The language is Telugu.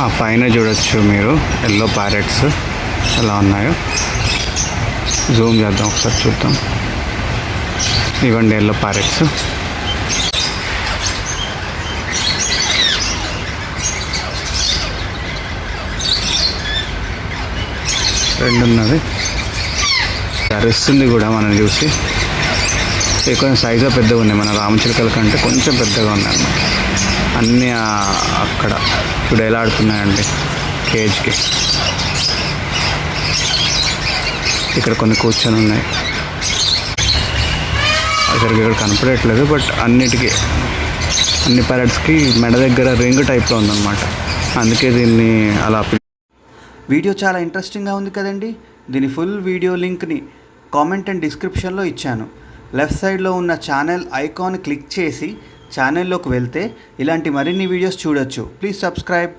ఆ పైన చూడొచ్చు మీరు ఎల్లో ప్యారెట్స్ ఎలా ఉన్నాయో. జూమ్ చేద్దాం ఒకసారి చూద్దాం. ఇవ్వండి ఎల్లో ప్యారెట్స్. రెండు ఉన్నది, అరుస్తుంది కూడా మనం చూసి. కొంచెం సైజుగా పెద్దగా ఉన్నాయి, మన రామచిలుకల కంటే కొంచెం పెద్దగా ఉన్నాయి అన్నమాట. అన్నీ అక్కడ చూడు ఎలా ఆడుతున్నాయండి కేజ్కి. ఇక్కడ కొన్ని కూర్చొని ఉన్నాయి. అక్కడికి ఇక్కడ కనపడట్లేదు, బట్ అన్నిటికీ అన్ని ప్యారెట్స్కి మెడ దగ్గర రింగ్ టైప్లో ఉందన్నమాట. అందుకే దీన్ని అలా. వీడియో చాలా ఇంట్రెస్టింగ్గా ఉంది కదండి. దీని ఫుల్ వీడియో లింక్ని కామెంట్ అండ్ డిస్క్రిప్షన్లో ఇచ్చాను. లెఫ్ట్ సైడ్లో ఉన్న ఛానల్ ఐకాన్ క్లిక్ చేసి ఛానల్లోకి వెళ్తే ఇలాంటి మరిన్ని వీడియోస్ చూడొచ్చు. Please subscribe.